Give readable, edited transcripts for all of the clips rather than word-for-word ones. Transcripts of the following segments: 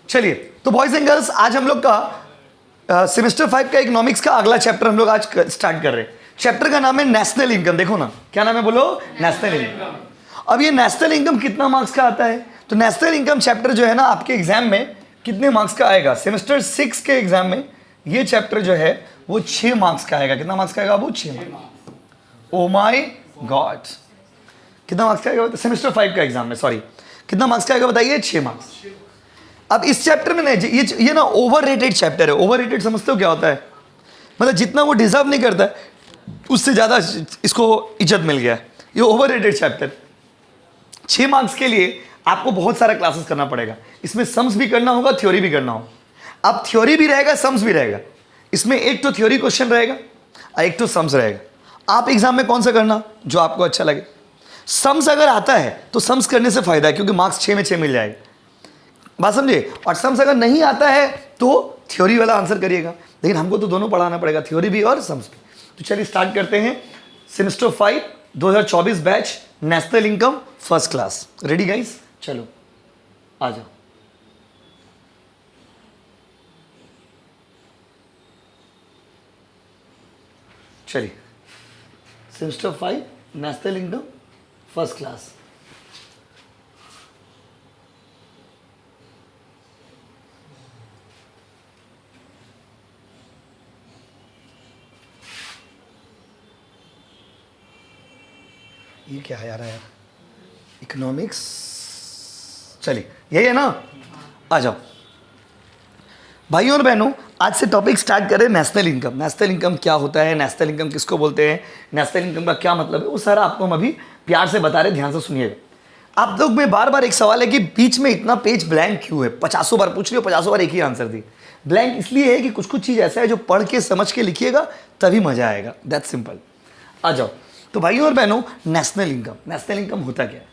चलिए, तो boys and girls, आज हम लोग का सेमेस्टर 5 का इकोनॉमिक्स का अगला चैप्टर हम लोग आज स्टार्ट कर रहे हैं। चैप्टर का नाम है नेशनल इनकम। देखो ना, क्या नाम है, बोलो, नेशनल इनकम। अब ये नेशनल इनकम कितना मार्क्स का आता है? तो नेशनल इनकम चैप्टर जो है ना, आपके एग्जाम में कितने मार्क्स का आएगा? सेमेस्टर 6 के एग्जाम में ये चैप्टर जो है वो 6 मार्क्स का आएगा। कितना मार्क्स का आएगा? वो 6 मार्क्स। ओ माई गॉड, कितना मार्क्स का आएगा सेमेस्टर 5 का एग्जाम में? सॉरी, कितना मार्क्स का आएगा बताइए? 6 मार्क्स। अब इस चैप्टर में ना ये ना ओवर रेटेड चैप्टर है। ओवर रेटेड समझते हो क्या होता है? मतलब जितना वो डिजर्व नहीं करता उससे ज़्यादा इसको इज्जत मिल गया है। ये ओवर रेटेड चैप्टर 6 मार्क्स के लिए आपको बहुत सारा क्लासेस करना पड़ेगा। इसमें सम्स भी करना होगा, थ्योरी भी करना होगा। अब थ्योरी भी रहेगा, सम्स भी रहेगा। इसमें एक तो थ्योरी क्वेश्चन रहेगा और एक तो सम्स रहेगा। आप एग्जाम में कौन सा करना जो आपको अच्छा लगे। सम्स अगर आता है तो सम्स करने से फायदा है, क्योंकि मार्क्स 6 में 6 मिल जाएगा। बात समझे? और सम्स अगर नहीं आता है तो थ्योरी वाला आंसर करिएगा। लेकिन हमको तो दोनों पढ़ाना पड़ेगा, थ्योरी भी और सम्स भी। तो चलिए स्टार्ट करते हैं। Semester 5 2024 batch, national income first class. Ready guys? चलो आ जाओ। चलिए, semester 5 national income first class. ये क्या है यार? इकोनॉमिक्स। चलिए, यही है ना? आ जाओ भाइयों और बहनों, आज से टॉपिक स्टार्ट करें नेशनल इनकम। नेशनल इनकम क्या होता है, नेशनल इनकम किसको बोलते हैं, नेशनल इनकम का क्या मतलब है, वो सारा आपको हम अभी प्यार से बता रहे। ध्यान से सुनिएगा। आप लोग में बार बार एक सवाल है कि बीच में इतना पेज ब्लैंक क्यों है? 50 बार पूछ रहे हो, 50 बार एक ही आंसर दी। ब्लैंक इसलिए है कि कुछ कुछ चीज़ ऐसा है जो पढ़ के समझ के लिखिएगा तभी मजा आएगा। That's simple. आ जाओ। तो भाइयों और बहनों, नेशनल इनकम होता क्या है?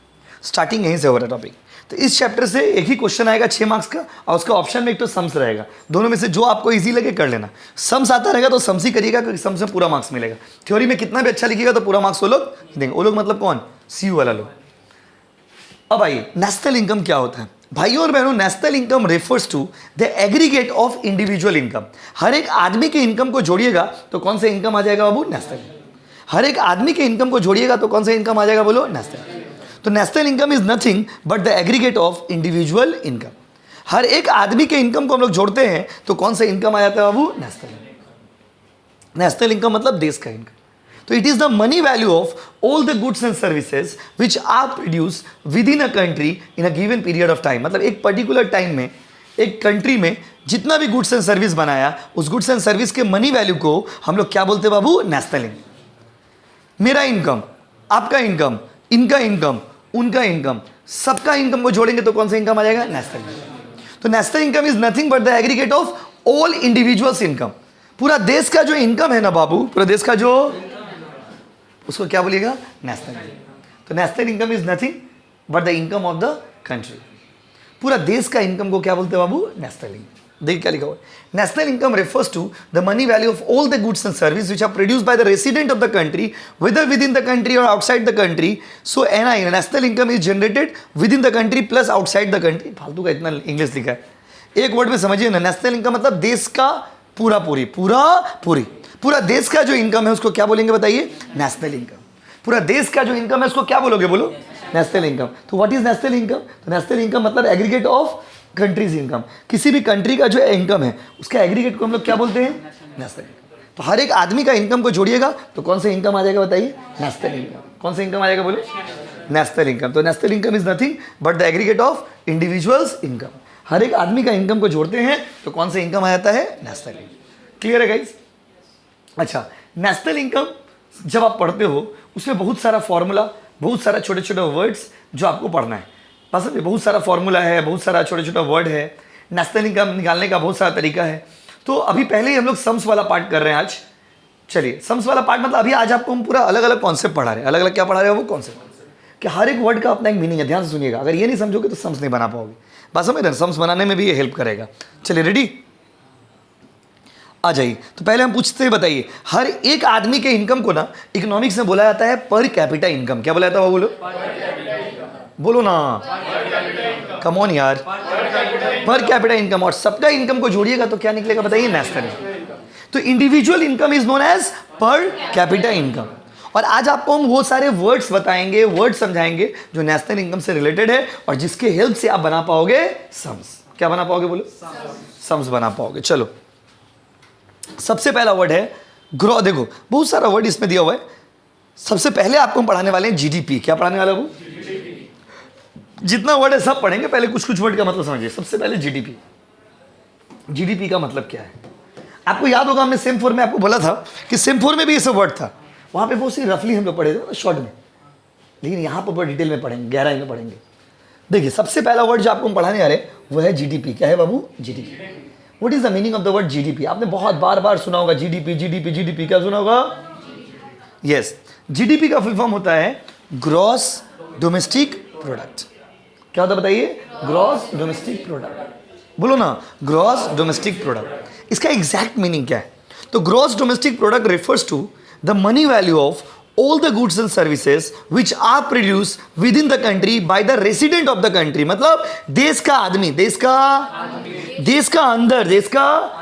स्टार्टिंग यहीं से हो रहा है टॉपिक। तो इस चैप्टर से एक ही क्वेश्चन आएगा 6 मार्क्स का, और उसका ऑप्शन में एक तो सम्स रहेगा। दोनों में से जो आपको इजी लगे कर लेना। सम्स आता रहेगा तो सम्स ही करिएगा, क्योंकि सम्स में पूरा मार्क्स मिलेगा। थ्योरी में कितना भी अच्छा लिखिएगा तो पूरा मार्क्स वो लोग देंगे। वो लोग मतलब कौन? सीयू वाला लोग। अब आइए, नेशनल इनकम क्या होता है? भाइयों और बहनों, national income refers to the aggregate of individual income. हर एक आदमी के इनकम को जोड़िएगा तो कौन सा इनकम आ जाएगा बाबू? नेशनल। हर एक आदमी के इनकम को जोड़िएगा तो कौन सा इनकम आ जाएगा? बोलो, नेशनल। तो national income is nothing but the aggregate of individual income. हर एक आदमी के इनकम को हम लोग जोड़ते हैं तो कौन सा इनकम आ जाता है बाबू? नेशनल। नेशनल इनकम मतलब देश का इनकम। तो it is the money value of all the goods and services which are produce within a country in a given period of time. मतलब एक पर्टिकुलर टाइम में एक कंट्री में जितना भी गुड्स एंड सर्विस बनाया, उस गुड्स एंड सर्विस के मनी वैल्यू को हम लोग क्या बोलते हैं बाबू? National income. मेरा इनकम, आपका इनकम, इनका इनकम, उनका इनकम, सबका इनकम को जोड़ेंगे तो कौन सा इनकम आ जाएगा? National income. तो national income is nothing but the aggregate of all individuals income. पूरा देश का जो इनकम है ना बाबू, पूरा देश का जो, उसको क्या बोलिएगा? National income. तो national income is nothing but the income of the country. पूरा देश का इनकम को क्या बोलते हैं बाबू? National income. देखिए क्या लिखा हुआ है, national income refers to the money value of all the goods and service which are produced by the resident of the country whether within the country और outside the country. So NI, national income is generated within the country plus outside the country. फालतू का इतना English लिखा है, एक word में समझिए ना। नेशनल इनकम मतलब देश का पूरा पूरा देश का जो इनकम है उसको क्या बोलेंगे बताइए? National income. पूरा देश का जो इनकम है उसको क्या बोलोगे? बोलो, नेशनल इनकम। तो व्हाट इज नेशनल इनकम? तो नेशनल इनकम मतलब एग्रीगेट ऑफ कंट्रीज इनकम। किसी भी कंट्री का जो इनकम है उसका एग्रीगेट को हम लोग क्या बोलते हैं? National income. तो हर एक आदमी का इनकम को जोड़िएगा तो कौन सा इनकम आ जाएगा बताइए? National income. कौन सा इनकम आ जाएगा? बोलो, नेशनल इनकम। तो national income is nothing but the aggregate of individuals income. हर एक आदमी का इनकम को जोड़ते हैं तो कौन सा इनकम आ जाता है? National income. क्लियर है गाइस? अच्छा, नेशनल इनकम जब आप पढ़ते हो उसमें बहुत सारा फॉर्मूला, बहुत सारा छोटे छोटे वर्ड्स जो आपको पढ़ना है। पसंद है? बहुत सारा फॉर्मूला है, बहुत सारा छोटे छोटे वर्ड है। नेशनल इनकम निकालने का बहुत सारा तरीका है। तो अभी पहले ही हम लोग सम्स वाला पार्ट कर रहे हैं आज। चलिए, सम्स वाला पार्ट मतलब अभी आज आपको हम पूरा अलग अलग कॉन्सेप्ट पढ़ा रहे हैं। अलग अलग क्या पढ़ा रहे हैं? वो कॉन्सेप्ट कि हर एक वर्ड का अपना एक मीनिंग है। ध्यान से सुनिएगा, अगर ये नहीं समझोगे तो सम्स नहीं बना पाओगे। बस समझ रहे हैं? सम्स बनाने में भी ये हेल्प करेगा। चलिए रेडी? आ जाइए। तो पहले हम पूछते हैं, बताइए, हर एक आदमी के इनकम को ना इकोनॉमिक्स में बोला जाता है पर कैपिटा इनकम। क्या बोला जाता है? बोलो, बोलो ना, कम ऑन यार। पर कैपिटा इनकम, और सबका इनकम को जोड़िएगा तो क्या निकलेगा बताइए? National income. तो individual income is known as per capita income. और आज आपको हम वो सारे वर्ड्स बताएंगे, वर्ड समझाएंगे जो नेशनल इनकम से रिलेटेड है और जिसके हेल्प से आप बना पाओगे सम्स। क्या बना पाओगे बोलो? सम्स बना पाओगे। चलो, सबसे पहला वर्ड है ग्रो। देखो बहुत सारा वर्ड इसमें दिया हुआ है। सबसे पहले आपको हम पढ़ाने वाले हैं जीडीपी। क्या पढ़ाने वाला वो? जितना वर्ड है सब पढ़ेंगे, पहले कुछ कुछ वर्ड का मतलब समझिए। सबसे पहले जीडीपी। जीडीपी का मतलब क्या है? आपको याद होगा हमने सेम 4 में आपको बोला था कि सेम 4 में भी ये सब वर्ड था। वहां पे बहुत सी रफली हम लोग पढ़े थे शॉर्ट में, लेकिन यहाँ पर बहुत डिटेल में पढ़ेंगे, गहराई में पढ़ेंगे। देखिए सबसे पहला वर्ड जो आपको हम पढ़ाने आ रहे हैं वो है जीडीपी। क्या है बाबू? GDP. What is the meaning of the word GDP? आपने बहुत बार बार सुना होगा जीडीपी जीडीपी जीडीपी। क्या सुना होगा? यस, जीडीपी का फुल फॉर्म होता है ग्रॉस डोमेस्टिक प्रोडक्ट। क्या होता है बताइए? Gross domestic product. बोलो ना, ग्रॉस डोमेस्टिक प्रोडक्ट। इसका एग्जैक्ट मीनिंग क्या है? तो gross domestic product refers to the money value of all the goods and services which are produced within the country by the resident of the country। मतलब देश का आदमी, देश का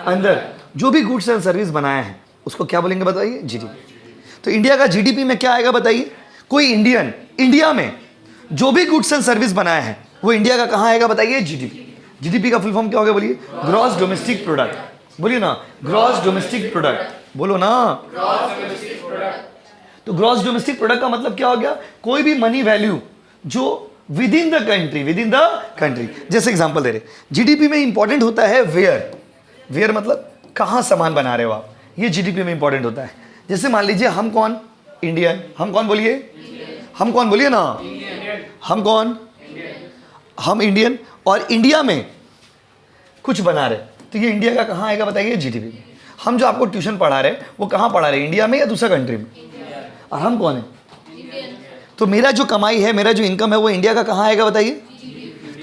अंदर जो भी गुड्स एंड सर्विस बनाया है उसको क्या बोलेंगे बताइए? जीडीपी। तो इंडिया का जीडीपी में क्या आएगा बताइए? कोई इंडियन इंडिया में जो भी गुड्स एंड सर्विस बनाया है वो इंडिया का कहाँ आएगा बताइए? जीडीपी। जीडीपी का फुल फॉर्म क्या होगा बोलिए? Gross domestic product. बोलिए ना, ग्रॉस डोमेस्टिक प्रोडक्ट। बोलो ना, ग्रॉस डोमेस्टिक प्रोडक्ट। तो ग्रॉस डोमेस्टिक प्रोडक्ट का मतलब क्या हो गया? कोई भी मनी वैल्यू जो विद इन द कंट्री। जैसे एग्जांपल दे रहे, जीडीपी में इंपॉर्टेंट होता है वेयर मतलब कहाँ सामान बना रहे हो आप, ये जीडीपी में इंपॉर्टेंट होता है। जैसे मान लीजिए हम कौन? इंडियन। हम कौन बोलिए? हम कौन बोलिए ना? हम कौन? हम इंडियन। और इंडिया में कुछ बना रहे, तो ये इंडिया का कहाँ आएगा बताइए? जीडीपी में। हम जो आपको ट्यूशन पढ़ा रहे हैं वो कहाँ पढ़ा रहे हैं? इंडिया में या दूसरा कंट्री में? और हम कौन है? तो मेरा जो कमाई है, मेरा जो इनकम है वो इंडिया का कहाँ आएगा बताइए?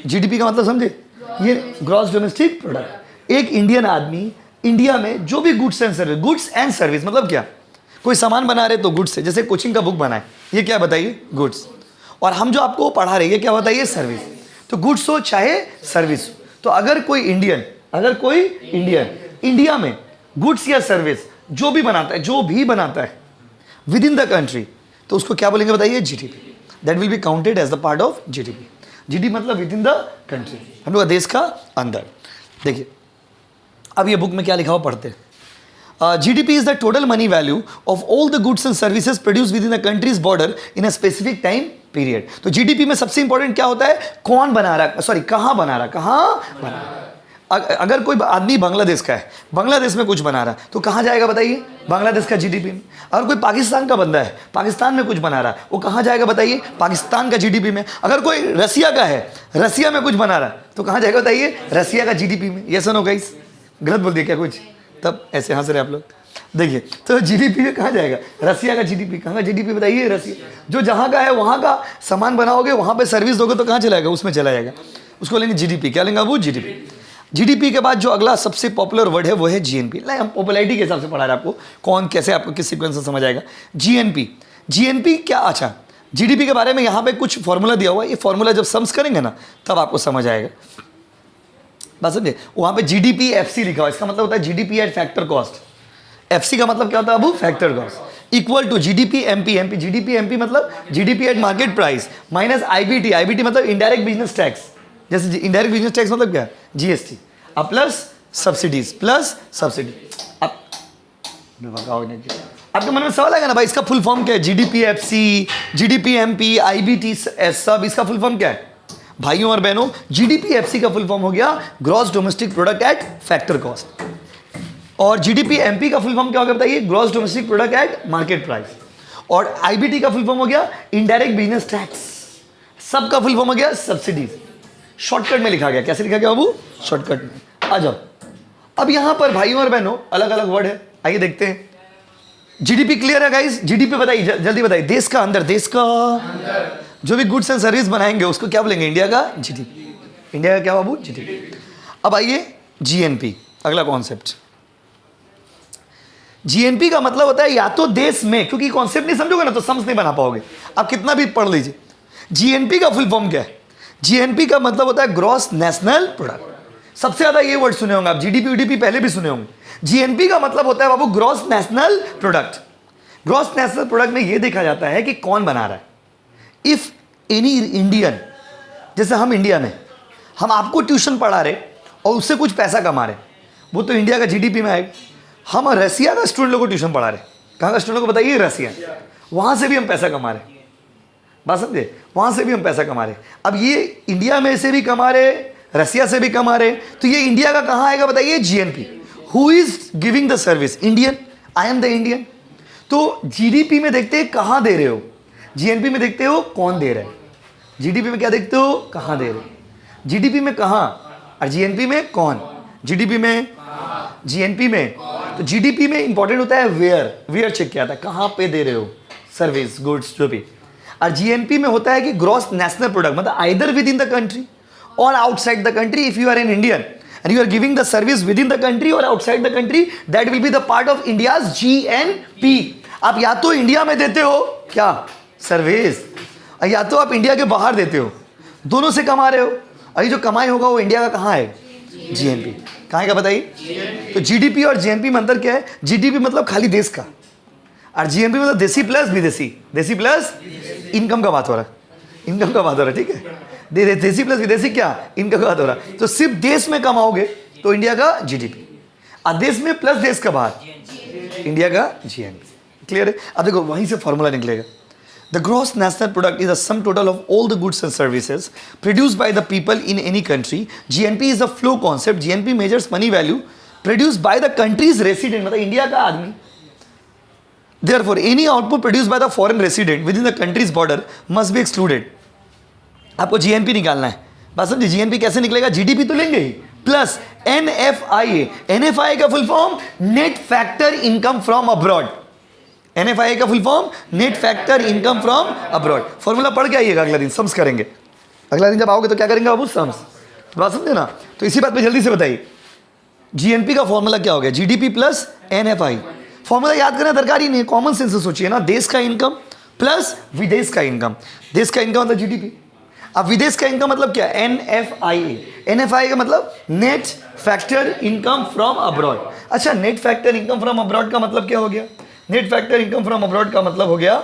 जीडीपी का मतलब समझे? ये ग्रॉस डोमेस्टिक प्रोडक्ट। एक इंडियन आदमी इंडिया में जो भी गुड्स एंड सर्विस मतलब क्या? कोई सामान बना रहे तो गुड्स है। जैसे कोचिंग का बुक बनाए, ये क्या बताइए? गुड्स। और हम जो आपको पढ़ा रहे हैं ये क्या बताइए? सर्विस। तो गुड्स हो चाहे सर्विस हो, तो अगर कोई इंडियन इंडिया में गुड्स या सर्विस जो भी बनाता है विद इन द कंट्री, तो उसको क्या बोलेंगे बताइए? GDP. That will be counted as the part of GDP. GDP मतलब विद इन द कंट्री, हम लोग देश का अंदर। देखिए अब ये बुक में क्या लिखा हुआ पढ़ते हैं। GDP is the total money value of all the goods and services produced within the country's border in a specific time period। तो GDP में सबसे इंपॉर्टेंट क्या होता है? कौन बना रहा, सॉरी कहाँ बना रहा। अगर कोई आदमी बांग्लादेश का है, बांग्लादेश में कुछ बना रहा तो कहाँ जाएगा बताइए? बांग्लादेश का जीडीपी में। अगर कोई पाकिस्तान का बंदा है, पाकिस्तान में कुछ बना रहा वो कहाँ जाएगा बताइए? पाकिस्तान का जीडीपी में। अगर कोई रसिया का है, रसिया में कुछ बना रहा तो कहाँ जाएगा बताइए? रसिया का जीडीपी में। ये सुनो गाइस, गलत बोल दिया क्या कुछ? तब ऐसे हंस रहे आप लोग। देखिए तो जीडीपी में कहाँ जाएगा? रसिया का जीडीपी। कहाँ का जीडीपी बताइए? रसिया। जो जहाँ का है वहाँ का सामान बनाओगे, वहाँ पे सर्विस दोगे तो कहाँ चलाएगा? उसमें चला जाएगा। उसको लेंगे जीडीपी। क्या लेंगे वो? जीडीपी। जीडीपी के बाद जो अगला सबसे पॉपुलर वर्ड है वो है जीएनपी। हम पॉपुलैरिटी के हिसाब से पढ़ा रहे हैं आपको, कौन कैसे आपको किस सीक्वेंस से समझ आएगा। जीएनपी क्या? अच्छा, जीडीपी के बारे में यहाँ पे कुछ फॉर्मूला दिया हुआ है। ये फॉर्मूला जब सम्स करेंगे ना तब आपको समझ आएगा। बस समझे? वहाँ पे जीडीपी एफसी लिखा हुआ है, इसका मतलब होता है GDP at factor cost. FC का मतलब क्या होता है अबू? Factor cost. Equal to GDP MP. GDP MP मतलब GDP at market price minus IBT मतलब इनडायरेक्ट बिजनेस टैक्स। जैसे इनडायरेक्ट बिजनेस टैक्स मतलब क्या? जीएसटी। अब प्लस सब्सिडी। आपके मन में सवाल आएगा ना भाई इसका फुल फॉर्म क्या है? GDP FC, GDP MP, IBT सब, इसका फुल फॉर्म क्या है भाइयों और बहनों? जीडीपी एफसी का फुल फॉर्म हो गया gross domestic product at factor cost. और जीडीपी एमपी का फुल फॉर्म क्या होगा बताइए? Gross domestic product at market price. और आईबीटी का फुल फॉर्म हो गया इनडायरेक्ट बिजनेस टैक्स। सब का फुल फॉर्म हो गया सब्सिडीज। शॉर्टकट में लिखा गया। कैसे लिखा गया बाबू? शॉर्टकट में। आ जाओ, अब यहां पर भाइयों और बहनों अलग अलग वर्ड है, आइए देखते हैं। जीडीपी क्लियर है गाइस? जीडीपी बताइए, जल्दी बताइए। देश का अंदर जो भी गुड्स एंड सर्विस बनाएंगे उसको क्या बोलेंगे? इंडिया का जीडीपी। इंडिया का क्या बाबू? जीडीपी। अब आइए जीएनपी, अगला कॉन्सेप्ट। जीएनपी का मतलब होता है या तो देश में, क्योंकि कॉन्सेप्ट नहीं समझोगे ना तो समझ नहीं बना पाओगे, आप कितना भी पढ़ लीजिए। जीएनपी का फुल फॉर्म क्या है? जीएनपी का मतलब होता है ग्रॉस नेशनल प्रोडक्ट। सबसे ज्यादा ये वर्ड सुने होंगे आप, जीडीपी वीडीपी पहले भी सुने होंगे। जीएनपी का मतलब होता है बाबू gross national product. Gross national product में ये देखा जाता है कि कौन बना रहा है। इफ एनी इंडियन, जैसे हम इंडिया में हम आपको ट्यूशन पढ़ा रहे और उससे कुछ पैसा कमा रहे, वो तो इंडिया का जीडीपी में आएगा। हम रसिया का स्टूडेंट लोगों को ट्यूशन पढ़ा रहे, कहाँ का स्टूडेंट को बताइए, रसिया, वहाँ से भी हम पैसा कमा रहे, बात समझे, वहाँ से भी हम पैसा कमा रहे। अब ये इंडिया में से भी कमा रहे, रसिया से भी कमा रहे, तो ये इंडिया का कहाँ आएगा बताइए, GNP. Who is giving the service, Indian, I am the Indian. तो जीडीपी में देखते हैं कहाँ दे रहे हो, जीएनपी में देखते हो कौन दे रहा है। जीडीपी में क्या देखते हो, कहाँ दे रहे हो, जीडीपी में कहाँ, और जीएनपी में कौन, जीडीपी में, जीएनपी में। तो जीडीपी में इंपॉर्टेंट होता है वेयर, वेयर चेक किया था, कहाँ पे दे रहे हो सर्विस गुड्स जो भी। और जीएनपी में होता है कि ग्रॉस नेशनल प्रोडक्ट, मतलब either within the country और outside the country. If you are an Indian and you are giving the service within the country or outside the country, that will be the part of India's GNP। आप या तो India में देते हो क्या service, या तो आप इंडिया के बाहर देते हो, दोनों से कमा रहे हो। अभी जो कमाई होगा वो इंडिया का कहाँ है, जीएनपी। कहाँ का बताइए। तो जीडीपी और जीएनपी में अंतर क्या है, जीडीपी मतलब खाली देश का, और जीएनपी मतलब देसी प्लस विदेशी, देसी प्लस इनकम का बात हो रहा है, इनकम का बात हो रहा है, ठीक है। देसी प्लस विदेशी क्या, इनकम का बात हो रहा है। तो सिर्फ देश में कमाओगे तो इंडिया का जीडीपी, और देश में प्लस देश का बाहर इंडिया का जीएनपी। क्लियर है। अब देखो वहीं से फॉर्मूला निकलेगा। The gross national product is the sum total of all the goods and services produced by the people in any country. GNP is a flow concept. GNP measures money value produced by the countries resident, मतलब India का आदमी। Therefore, any output produced by the foreign resident within the country's border must be excluded। आपको GNP निकालना है, बात समझिए। GNP कैसे निकलेगा, जीडीपी तो लेंगे ही, प्लस एनएफआईए। एनएफआईए का full form net factor income from abroad. NFIA का full form net factor income from abroad. Formula पढ़ के आइएगा, अगला दिन सम्स करेंगे। अगला दिन जब आओगे तो क्या करेंगे बाबू, सम्स। बात समझे ना। तो इसी बात पे जल्दी से बताइए, जीएनपी का फॉर्मूला क्या हो गया, जीडीपी प्लस एनएफआई। फॉर्मूला याद करना दरकार ही नहीं है, कॉमन सेंस से सोचिए ना। देश का इनकम प्लस विदेश का इनकम। देश का इनकम मतलब जीडीपी, अब विदेश का इनकम मतलब क्या, एनएफआईए। एनएफआई का मतलब net factor income from abroad. अच्छा, net factor income from abroad का मतलब क्या हो गया, net factor income from abroad का मतलब हो गया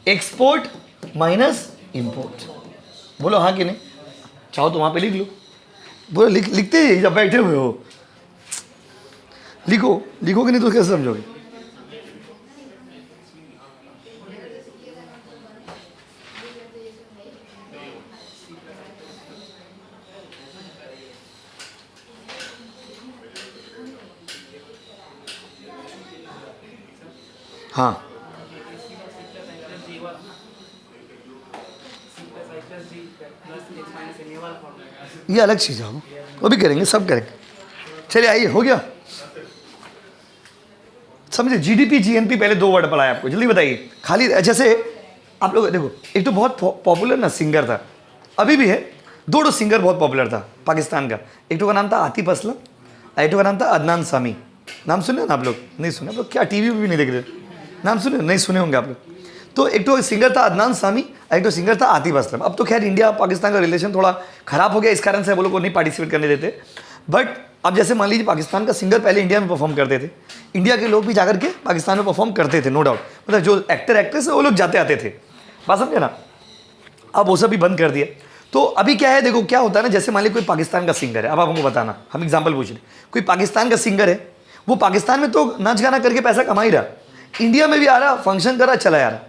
एक्सपोर्ट माइनस इंपोर्ट। बोलो हाँ कि नहीं, चाहो तो वहां पे लिख लो। बोलो लिखते ही जब बैठे हुए हो, लिखो, लिखोगे नहीं तो कैसे समझोगे। हाँ, ये अलग चीज़ है, वो भी करेंगे, सब करेंगे। चलिए आइए, हो गया समझे। जीडीपी जीएनपी पहले दो वर्ड पढ़ाया आपको, जल्दी बताइए। खाली जैसे आप लोग देखो, एक तो बहुत पॉपुलर ना सिंगर था, अभी भी है, दो सिंगर बहुत पॉपुलर था पाकिस्तान का। एक तो का नाम था आतिफ असलम, एक तो का नाम था अदनान सामी। नाम सुने ना आप लोग, नहीं सुने आप लोग, क्या टीवी भी नहीं देख रहे, नाम सुने नहीं सुने होंगे आप लोग। तो एक तो सिंगर था अदनान सामी, एक तो सिंगर था आतिफ असलम। अब तो खैर इंडिया पाकिस्तान का रिलेशन थोड़ा खराब हो गया, इस कारण से वो लोग को नहीं पार्टिसिपेट करने देते। बट अब जैसे मान लीजिए पाकिस्तान का सिंगर पहले इंडिया में परफॉर्म करते थे, इंडिया के लोग भी जाकर के पाकिस्तान में परफॉर्म करते थे, नो डाउट। मतलब जो एक्टर एक्ट्रेस है वो लोग जाते आते थे, बात समझे ना। अब वो सब भी बंद कर दिया। तो अभी क्या है, देखो क्या होता है ना, जैसे मान लीजिए कोई पाकिस्तान का सिंगर है, अब आप हमको बताना, हम एग्जाम्पल पूछ रहे, कोई पाकिस्तान का सिंगर है, वो पाकिस्तान में तो नाच गाना करके पैसा कमा ही रहा, इंडिया में भी आ रहा, फंक्शन कर रहा, चला आ रहा।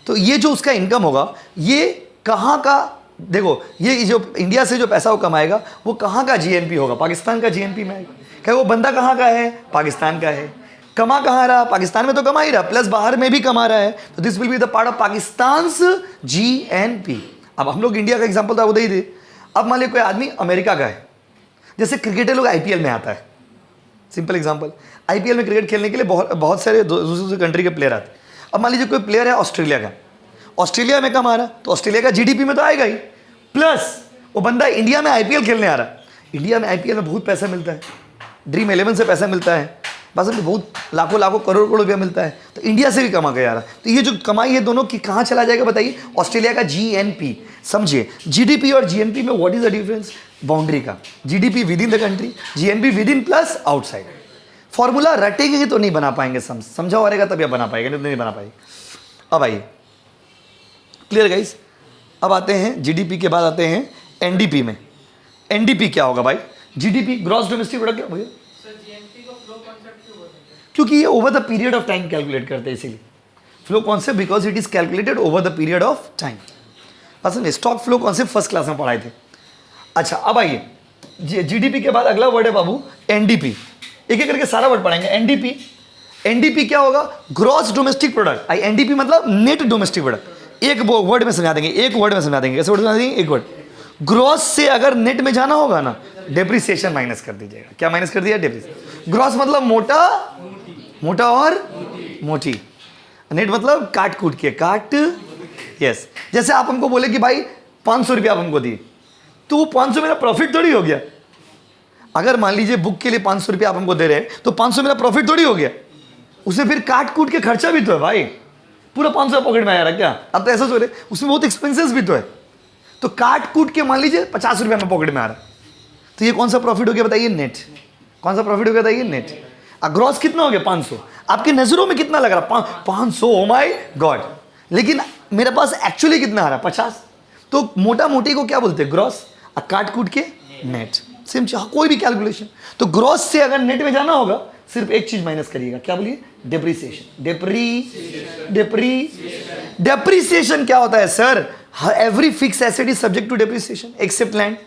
तो ये जो उसका इनकम होगा, ये कहाँ का, देखो ये जो इंडिया से जो पैसा वो कमाएगा वो कहाँ का जीएनपी होगा, पाकिस्तान का जीएनपी में आएगा। क्या वो बंदा कहाँ का है, पाकिस्तान का है, कमा कहाँ रहा, पाकिस्तान में तो कमा ही रहा, प्लस बाहर में भी कमा रहा है। तो this will be the part of Pakistan GNP. अब हम लोग इंडिया का एग्जाम्पल तो आप ही थे। अब मान लीजिए कोई आदमी अमेरिका का है, जैसे क्रिकेटर लोग आईपीएल में आता है, सिंपल एग्जाम्पल, आईपीएल में क्रिकेट खेलने के लिए बहुत सारे दूसरे कंट्री के प्लेयर आते हैं। अब मान लीजिए कोई प्लेयर है ऑस्ट्रेलिया का, ऑस्ट्रेलिया में कमा रहा, तो ऑस्ट्रेलिया का जीडीपी में तो आएगा ही, प्लस वो बंदा इंडिया में आईपीएल खेलने आ रहा, इंडिया में आईपीएल में बहुत पैसा मिलता है, ड्रीम 11 से पैसा मिलता है, बस अभी बहुत लाखों लाखों करोड़ करोड़ रुपया मिलता है, तो इंडिया से भी कमा के आ रहा है। तो ये जो कमाई है दोनों की कहाँ चला जाएगा बताइए? ऑस्ट्रेलिया का GNP। समझिए GDP और GNP में what is the difference? Boundary का। GDP within the country, GNP within plus outside. Formula रटेंगे तो नहीं बना पाएंगे, समझा हो रहेगा तभी आप बना पाएंगे, नहीं बना पाएंगे। अब आइए, क्लियर गाइस? अब आते हैं जीडीपी के बाद आते हैं एनडीपी में। एनडीपी क्या होगा भाई? GDP gross domestic product. क्या भैया क्योंकि ये over the period of time calculate करते हैं, इसीलिए flow concept, because it is calculated over the period of time. पसंद है? Stock flow concept first class में पढ़ाए थे। अच्छा अब आइए, जीडीपी के बाद अगला वर्ड है बाबू एनडीपी। एक एक करके सारा वर्ड पढ़ेंगे। एनडीपी, एनडीपी क्या होगा? Gross domestic product. आई एनडीपी मतलब नेट डोमेस्टिक प्रोडक्ट। एक वर्ड में समझा देंगे, एक वर्ड में समझा देंगे। कैसे वर्ड समझा देंगे? एक वर्ड। ग्रॉस से अगर नेट में जाना होगा ना, डेप्रिसिएशन माइनस कर दीजिएगा। क्या माइनस कर दिया? डेप्रिसिएशन। ग्रॉस मतलब मोटा, मोटा और मोटी। नेट मतलब काट कूट के, काट, यस। जैसे आप हमको बोले कि भाई 500 रुपया आप हमको दिए, तो वो 500 मेरा प्रॉफिट थोड़ी हो गया। अगर मान लीजिए बुक के लिए 500 रुपया आप हमको दे रहे हैं, तो 500 मेरा प्रॉफिट थोड़ी हो गया। उसमें फिर काट कूट के खर्चा भी तो है भाई। पूरा 500 पॉकेट में आया रहा क्या? अब तो ऐसा सोच रहे, उसमें बहुत एक्सपेंसेस भी तो है। तो काट कूट के मान लीजिए 50 रुपया में पॉकेट में आ रहा है, तो ये कौन सा प्रॉफिट हो गया बताइए? नेट। कौन सा प्रॉफिट हो गया बताइए? नेट। ग्रॉस कितना हो गया? 500। आपकी नजरों में कितना लग रहा? 500, ओ माय गॉड। लेकिन मेरे पास एक्चुअली कितना आ रहा? 50। तो मोटा मोटी को क्या बोलते हैं? ग्रॉस। काट कूट के नेट। सेम कोई भी कैलकुलेशन। तो ग्रॉस से अगर नेट में जाना होगा, सिर्फ एक चीज माइनस करिएगा। क्या बोलिए? डेप्रीसिएशन। डेप्रीसिएशन क्या होता है sir? Every fix asset is subject to depreciation except land.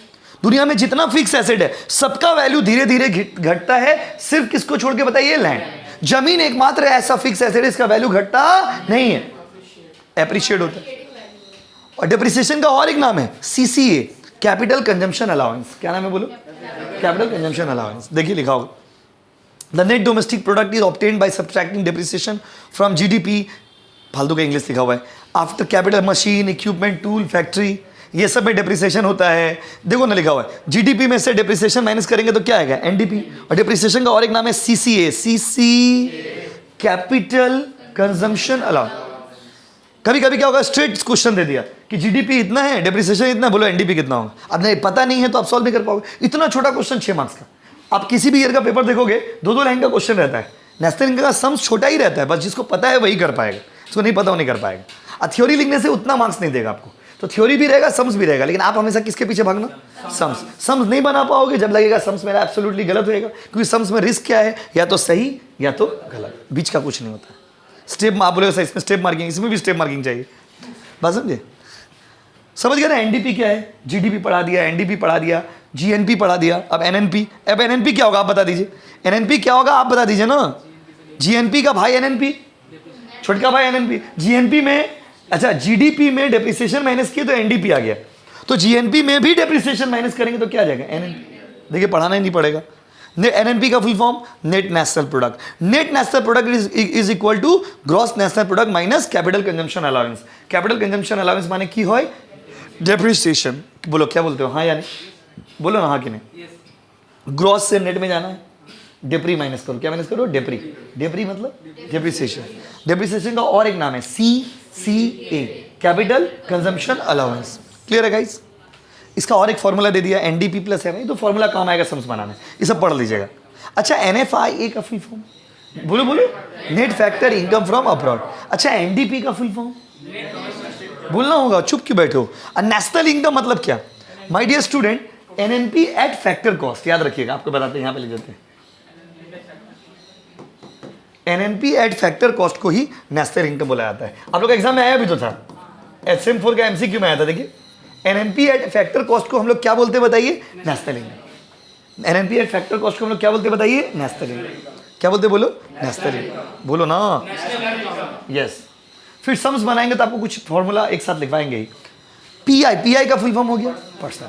दुनिया में जितना फिक्स एसेट है सबका वैल्यू धीरे धीरे घटता है, सिर्फ किसको छोड़ के बताइए? लैंड। जमीन एकमात्र ऐसा फिक्स एसेट है इसका वैल्यू घटता नहीं है, एप्रिशिएट होता है। और डेप्रिसिएशन का और एक नाम है CCA, कैपिटल कंजम्पशन अलाउंस। क्या नाम है बोलो? Capital consumption allowance. देखिए लिखा होगा, the net domestic product is obtained by subtracting depreciation from GDP। फालतू का इंग्लिश लिखा हुआ है। After capital, machine, equipment, tool, factory, ये सब में डेप्रिसिएशन होता है। देखो ना लिखा हुआ है, GDP में से डेप्रिसिएशन माइनस करेंगे तो क्या आएगा? NDP। और डेप्रिसिएशन का और एक नाम है CCA, कैपिटल कंजम्पशन अलाउंस। कभी कभी क्या होगा, स्ट्रेट क्वेश्चन दे दिया कि GDP इतना है, डेप्रिसिएशन इतना, बोलो NDP कितना होगा। अब नहीं पता नहीं है तो आप सॉल्व नहीं कर पाओगे। इतना छोटा क्वेश्चन 6 मार्क्स का। आप किसी भी ईयर का पेपर देखोगे 2-2 लाइन का क्वेश्चन रहता है। नेशनल इनकम का सम्स छोटा ही रहता है, बस जिसको पता है वही कर पाएगा, जिसको नहीं पता वो नहीं कर पाएगा। थ्योरी लिखने से उतना मार्क्स नहीं देगा आपको। तो थ्योरी भी रहेगा, सम्स भी रहेगा, लेकिन आप हमेशा किसके पीछे भागना? सम्स नहीं बना पाओगे जब लगेगा सम्स मेरा एब्सोल्युटली गलत होएगा, क्योंकि सम्स में रिस्क क्या है? या तो सही या तो गलत, बीच का कुछ नहीं होता। स्टेप आप बोलेगा इसमें स्टेप मार्किंग, इसमें भी स्टेप मार्किंग चाहिए। बात समझे? समझ गए ना? NDP क्या है? GDP पढ़ा दिया, NDP पढ़ा दिया, GNP पढ़ा दिया। अब NNP। अब NNP क्या होगा आप बता दीजिए? NNP क्या होगा आप बता दीजिए ना? GNP का भाई NNP, छोटका भाई NNP। GNP में, अच्छा GDP में डेप्रिसिएशन माइनस किए तो NDP आ गया। तो GNP में भी डेप्रिसिएशन माइनस करेंगे तो क्या आ जाएगा? NNP। देखिए पढ़ाना ही नहीं पड़ेगा। NNP का full form net national product. Net national product is equal to gross national product minus capital consumption allowance. Capital consumption allowance माने की होय? डेप्रिसिएशन। बोलो क्या बोलते हो? हाँ या नहीं? बोलो ना हाँ कि नहीं? ग्रॉस से नेट में जाना है, डेप्री माइनस करो। क्या माइनस करो? डेप्री। डेप्री मतलब डेप्रिसिएशन। डेप्रिसिएशन का और एक नाम है CCA, capital consumption allowance. Clear है गाइस? इसका और एक फॉर्मूला दे दिया, NDP प्लस है, तो फॉर्मूला काम आएगा सम्स बनाने, ये सब पढ़ लीजिएगा। अच्छा NFIA का फुल फॉर्म बोलो बोलो? Net factor income from abroad. अच्छा NDP का फुल फॉर्म बोलना होगा, चुप क्यों बैठो? नेशनल इनकम मतलब क्या? My dear student, NNP at factor cost, याद रखिएगा, आपको बताते हैं, यहाँ पे लिख देते हैं। NNP एट फैक्टर कॉस्ट को ही नेशनल इनकम बोला जाता है। आप लोग एग्जाम में आया भी तो था, SM4 का MCQ में आया था। देखिए NNP एट फैक्टर कॉस्ट को हम लोग क्या बोलते हैं बताइए? National income. NNP at factor cost को हम लोग क्या बोलते हैं बताइए? National income. क्या बोलते बोलो? National income. बोलो ना यस। फिर सम्स बनाएंगे तो आपको कुछ फॉर्मूला एक साथ लिखवाएंगे ही। PI का फुल फॉर्म हो गया पर्सनल।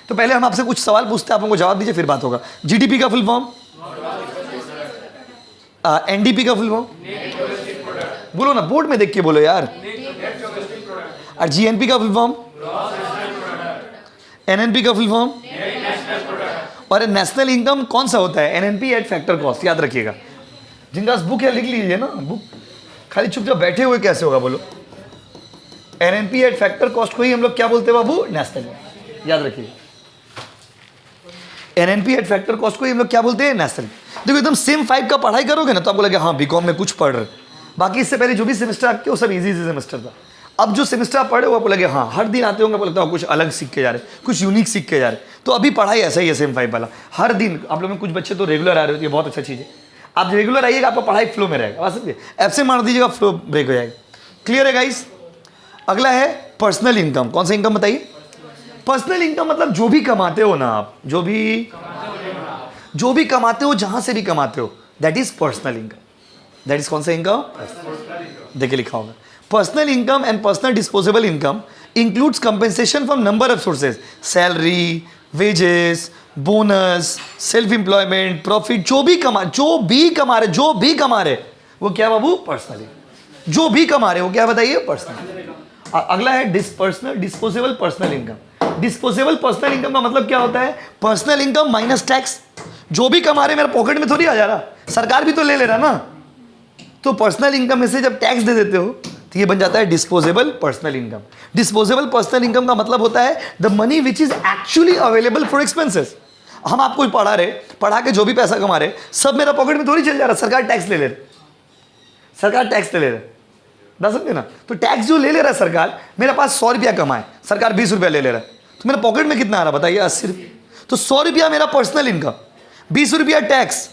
तो पहले हम आपसे कुछ सवाल पूछते हैं, आप हमको जवाब दीजिए, फिर बात होगा। GDP का फुल फॉर्म? NDP का फुल फॉर्म बोलो ना, बोर्ड में देख के बोलो यार। और GNP का फुल फॉर्म? NNP का फुल फॉर्म? और नेशनल इनकम कौन सा होता है? एनएनपी एट फैक्टर कॉस्ट, याद रखिएगा। जिनका पास बुक है लिख लीजिए ना, बुक खाली चुपचाप बैठे हुए कैसे होगा बोलो। एनएनपी एट फैक्टर कॉस्ट को ही हम लोग क्या बोलते हैं बाबू? नेशनल, याद रखिए। एनएनपी एट फैक्टर कॉस्ट को ही हम लोग क्या बोलते हैं? नेशनल। देखो एकदम सेम 5 का पढ़ाई करोगे ना तो आपको लगे हाँ बीकॉम में कुछ पढ़ रहे, बाकी इससे पहले जो भी सेमेस्टर आपके वो सब इजी सेमेस्टर था। अब जो सेमेस्टर आप पढ़े वो आपको लगे हाँ हर दिन आते होंगे, आपको लगता है कुछ अलग सीख के जा रहे, कुछ यूनिक सीख के जा रहे। तो अभी पढ़ाई ऐसा ही है सेम 5 वाला, हर दिन आप लोग में कुछ बच्चे तो रेगुलर आ रहे हो, ये बहुत अच्छा चीज़ है। आप रेगुलर आइएगा आपका पढ़ाई फ्लो में रहेगा, बात समझिए। एब्सेंट मार दीजिएगा फ्लो ब्रेक हो जाएगा। क्लियर है गाइस? अगला है पर्सनल इनकम। कौन सा इनकम बताइए? पर्सनल इनकम मतलब जो भी कमाते हो ना आप, जो भी कमाते हो, जहां से भी कमाते हो, that is personal income. That is कौन सा इनकम? देखिए लिखा होगा, personal income and personal disposable income includes compensation from number of sources, salary, wages, bonus, self employment, profit. जो भी कमा रहे वो क्या बाबू? पर्सनल। जो भी कमा रहे वो क्या बताइए? पर्सनल। अगला है disposable personal income. Disposable personal income का मतलब क्या होता है? Personal income minus tax. जो भी कमा रहे मेरा पॉकेट में थोड़ी आ जा रहा, सरकार भी तो ले रहा ना। तो पर्सनल इनकम में से जब टैक्स दे देते हो तो ये बन जाता है disposable personal income. Disposable personal income का मतलब होता है the money which is actually available for expenses. हम आपको पढ़ा के जो भी पैसा कमा रहे सब मेरा पॉकेट में थोड़ी चल जा रहा, सरकार टैक्स ले रहे, समझे ना। तो टैक्स जो ले ले रहा है सरकार, मेरे पास 100 रुपया कमाए, सरकार 20 रुपया ले रहा है, तो मेरे पॉकेट में कितना आ रहा बताइए? 80 रुपया। तो 100 रुपया मेरा पर्सनल इनकम, 20 रुपया टैक्स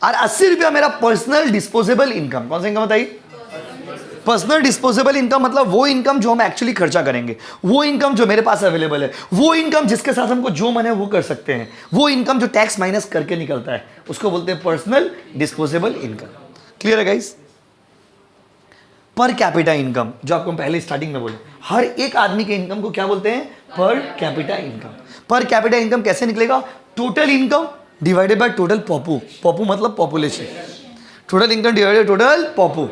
और 80 रुपया मेरा पर्सनल डिस्पोजेबल इनकम। कौन सा इनकम बताइए? पर्सनल डिस्पोजेबल इनकम मतलब वो इनकम जो हम एक्चुअली खर्चा करेंगे, वो इनकम जो मेरे पास अवेलेबल है, वो इनकम जिसके साथ हमको जो मन है वो कर सकते हैं, वो इनकम जो टैक्स माइनस करके निकलता है उसको बोलते हैं पर्सनल डिस्पोजेबल इनकम। क्लियर है गाइस? पर कैपिटा इनकम, जो आपको पहले स्टार्टिंग में बोले, हर एक आदमी के इनकम को क्या बोलते हैं? Per capita income. Per capita income कैसे निकलेगा? Total income divided by total popu. Popu मतलब population. Total income divided total popu.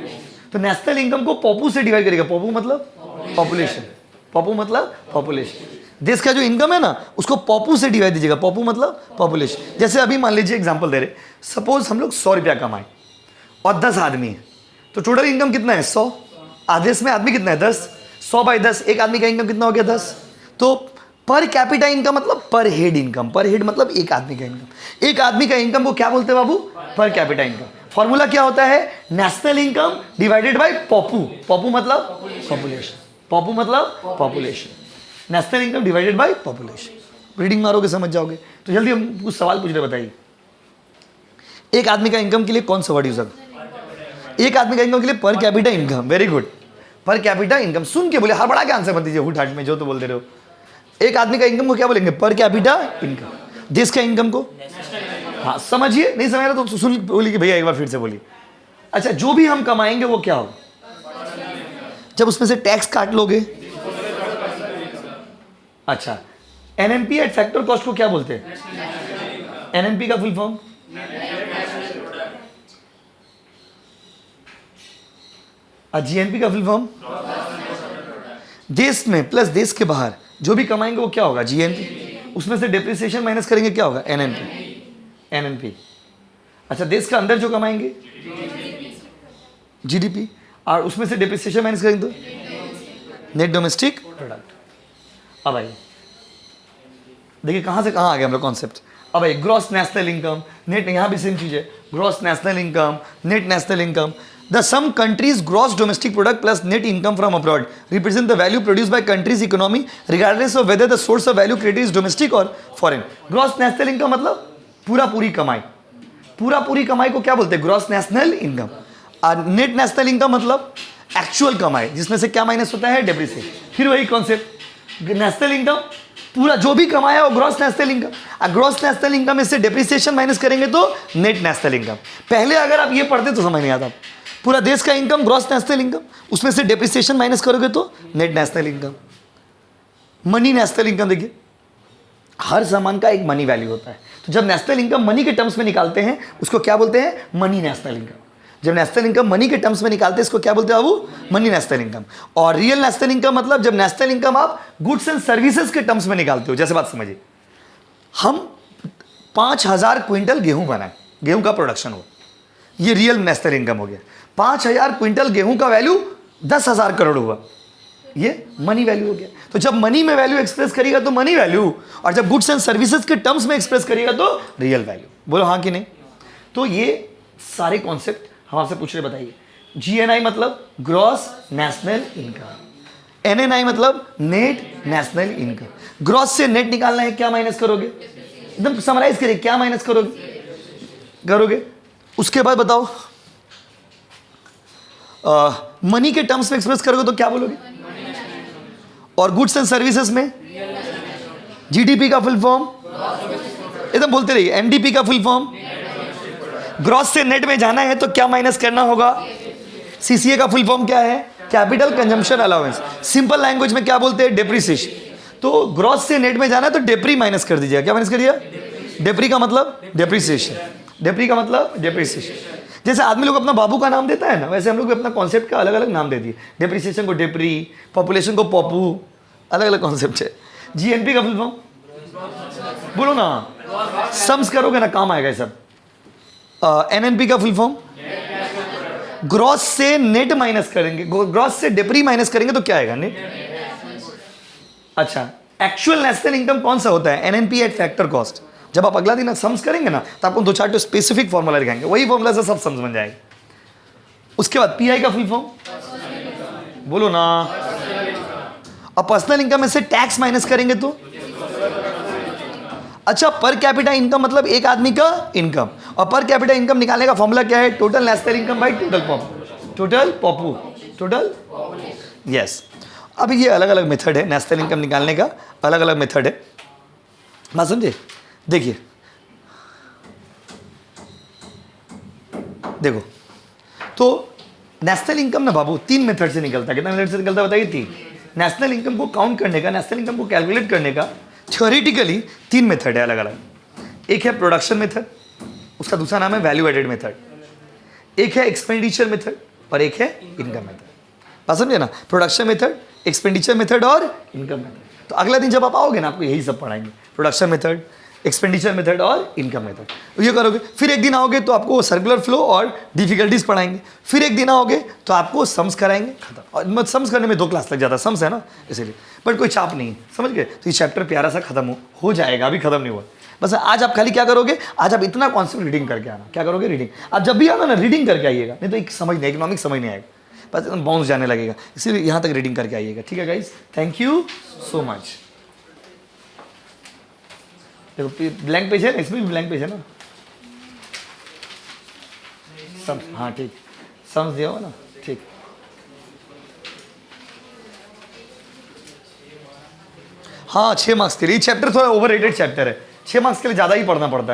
तो नेशनल इनकम को पॉपू से डिवाइड करेगा। पॉपू मतलब पॉपुलेशन, पॉपू मतलब पॉपुलेशन। देश का जो इनकम है ना उसको पॉपू से डिवाइड दीजिएगा। पॉपू मतलब पॉपुलेशन। जैसे अभी मान लीजिए एग्जांपल दे रहे, सपोज हम लोग 100 रुपया कमाए और 10 आदमी है, तो टोटल इनकम कितना है? 100। आदेश में आदमी कितना है? 10। 100 बाई 10, एक आदमी का इनकम कितना हो गया? 10। तो पर कैपिटा इनकम मतलब पर हेड इनकम। पर हेड मतलब एक आदमी का इनकम। एक आदमी का इनकम को क्या बोलते हैं बाबू? पर कैपिटा इनकम। फॉर्मूला क्या होता है? National income divided by popu. Popu मतलब पॉपुलेशन, पॉपू मतलब population. National income divided by population. Reading मारोगे समझ जाओगे। तो जल्दी हम कुछ सवाल पूछ रहे, बताइए एक आदमी का इनकम के लिए कौन सा वर्ड यूज होगा? एक आदमी का इनकम के लिए per capita income. Very good, per capita income. सुन के बोले, हर बड़ा के आंसर मत दीजिए हुट हाट में, जो तो बोल दे रहे हो। एक आदमी का इनकम को क्या बोलेंगे? पर कैपिटा इनकम। देश का इनकम को, हाँ समझिए, नहीं समझ रहा तो सुन बोलिए कि भैया एक बार फिर से बोलिए। अच्छा, जो भी हम कमाएंगे वो क्या होगा? जब उसमें से टैक्स काट लोगे। अच्छा, एनएनपी एट फैक्टर कॉस्ट को क्या बोलते हैं? एनएनपी का फुल फॉर्म? जीएनपी का फुल फॉर्म? देश में प्लस देश के बाहर जो भी कमाएंगे वो क्या होगा? जीएनपी। उसमें से डिप्रिसिएशन माइनस करेंगे क्या होगा? एनएनपी। एनएनपी। अच्छा, देश के अंदर जो कमाएंगे? जीडीपी। और उसमें से डिप्रिसिएशन माइनस करेंगे तो नेट डोमेस्टिक प्रोडक्ट। अब आइए देखिए कहाँ से कहाँ आ गया हम लोग कॉन्सेप्ट। अब आइए, ग्रॉस नेशनल इनकम, नेट, यहाँ भी सेम चीज है। Gross national income, net national income. The some countries' gross domestic product plus net income from abroad represent the value produced by country's economy regardless of whether the source of value created is domestic or foreign. Gross national income मतलब पूरा पूरी कमाई। पूरा पूरी कमाई को क्या बोलते हैं? Gross national income. और नेट नेशनल इनकम मतलब एक्चुअल कमाई जिसमें से क्या माइनस होता है? डेप्रिसिएशन। फिर वही कॉन्सेप्ट, नेशनल इनकम पूरा जो भी कमाया वो ग्रॉस नेशनल इनकम। और ग्रॉस नेशनल इनकम में से डेप्रिसिएशन माइनस करेंगे तो नेट नेशनल इनकम। पहले अगर आप ये पढ़ते तो समझ नहीं आता। पूरा देश का इनकम ग्रॉस नेशनल इनकम, उसमें से डेप्रिसिएशन माइनस करोगे तो net national income. Money national income, देखिए हर सामान का एक मनी वैल्यू होता है, तो जब नेशनल इनकम मनी के टर्म्स में निकालते हैं उसको क्या बोलते हैं? Money national income. जब नेशनल इनकम मनी के टर्म्स में निकालते हैं इसको क्या बोलते हैं बाबू? Money national income. और रियल नेशनल इनकम मतलब जब नेशनल इनकम आप गुड्स एंड सर्विसेज के टर्म्स में निकालते हो। जैसे बात समझिए, हम 5,000 क्विंटल गेहूं बनाए, गेहूं का प्रोडक्शन हो, ये रियल नेशनल इनकम हो गया। 5,000 क्विंटल गेहूं का वैल्यू 10,000 करोड़ हुआ, ये मनी वैल्यू हो गया। तो जब मनी में वैल्यू एक्सप्रेस करिएगा तो मनी वैल्यू, और जब गुड्स एंड सर्विसेज के टर्म्स में एक्सप्रेस करिएगा तो रियल वैल्यू। बोलो हाँ कि नहीं? तो ये सारे कॉन्सेप्ट हम आपसे पूछ रहे, बताइए। GNI मतलब ग्रॉस नेशनल इनकम, NNI मतलब नेट नेशनल इनकम। ग्रॉस से नेट निकालना है, क्या माइनस करोगे? एकदम समराइज करिए, क्या माइनस करोगे? उसके बाद बताओ, मनी के टर्म्स में एक्सप्रेस करोगे तो क्या बोलोगे? और गुड्स एंड सर्विसेज में GDP का फुल फॉर्म, एकदम बोलते रहिए, MDP का फुल फॉर्म। ग्रॉस से नेट में जाना है तो क्या माइनस करना होगा? CCA का फुल फॉर्म क्या है? Capital consumption allowance. Simple language में क्या बोलते हैं? डेप्रिसिएशन। तो ग्रॉस से नेट में जाना है तो डेप्री माइनस कर दीजिएगा। क्या माइनस करिए? डेप्री का मतलब डेप्रिसिएशन, डेप्री का मतलब डेप्रिसिएशन। जैसे आदमी लोग अपना बाबू का नाम देता है ना, वैसे हम लोग भी अपना कॉन्सेप्ट का अलग अलग नाम दे दिए। डेप्रिसिएशन को डेप्री, पॉपुलेशन को पॉपू, अलग अलग कॉन्सेप्ट है। GNP का फुल फॉर्म बोलो ना, सम्स करोगे ना काम आएगा ये सब। NNP का फुल फॉर्म, ग्रॉस से नेट माइनस करेंगे, ग्रॉस से डेप्री माइनस करेंगे तो क्या आएगा? नेट। अच्छा, एक्चुअल नेशनल इनकम कौन सा होता है? NNP at factor cost. जब आप अगला दिन सम्स करेंगे ना तो आपको 2-4 स्पेसिफिक फॉर्मूला दिखाएंगे, वही फॉर्मूला से सब सम्स बन जाएगा। उसके बाद PI का फुल फॉर्म बोलो ना। और पर्सनल इनकम में से टैक्स माइनस करेंगे तो, अच्छा, पर कैपिटा इनकम मतलब एक आदमी का इनकम, और पर कैपिटा इनकम निकालने का फॉर्मूला क्या है? Total national income by total popu. Yes. अब ये अलग अलग मेथड है नेशनल इनकम निकालने का, अलग अलग मेथड है, बात समझे? देखिए, देखो, तो नेशनल इनकम ना बाबू 3 मेथड से निकलता है। कितना मेथड से निकलता है बताइए? 3। नेशनल इनकम को काउंट करने का, नेशनल इनकम को कैलकुलेट करने का थ्योरेटिकली 3 मेथड है अलग अलग। एक है प्रोडक्शन मेथड, उसका दूसरा नाम है वैल्यू एडेड मेथड, एक है एक्सपेंडिचर मेथड, और एक है इनकम मेथड। बात समझे ना? प्रोडक्शन मेथड, एक्सपेंडिचर मेथड और इनकम मेथड। तो अगला दिन जब आप आओगे ना, आपको यही सब पढ़ाएंगे, प्रोडक्शन मेथड, एक्सपेंडिचर मेथड और इनकम मेथड। तो ये करोगे, फिर एक दिन आओगे तो आपको सर्कुलर फ्लो और डिफिकल्टीज पढ़ाएंगे, फिर एक दिन आओगे तो आपको सम्स कराएंगे, खत्म। और सम्स करने में 2 क्लास लग जाता है, सम्स है ना इसीलिए, बट कोई चाप नहीं है, समझ गए? तो ये चैप्टर प्यारा सा खत्म हो जाएगा, अभी खत्म नहीं हुआ। बस आज आप खाली क्या करोगे? आज आप इतना कॉन्सेप्ट रीडिंग करके आना। क्या करोगे? रीडिंग। आप जब भी आना ना रीडिंग करके आइएगा, नहीं तो एक समझ नहीं, इकोनॉमिक समझ नहीं आएगा, बस बाउंस जाने लगेगा। इसीलिए यहाँ तक रीडिंग करके आइएगा, ठीक है guys? Thank you so much. देखो ब्लैंक पेज है ना, इसमें भी ब्लैंक पेज है ना, सब। हाँ ठीक, समझ दिया हो ना? ठीक। हाँ 6 मार्क्स के लिए चैप्टर थोड़ा ओवर रेटेड चैप्टर है, 6 मार्क्स के लिए ज़्यादा ही पढ़ना पड़ता है।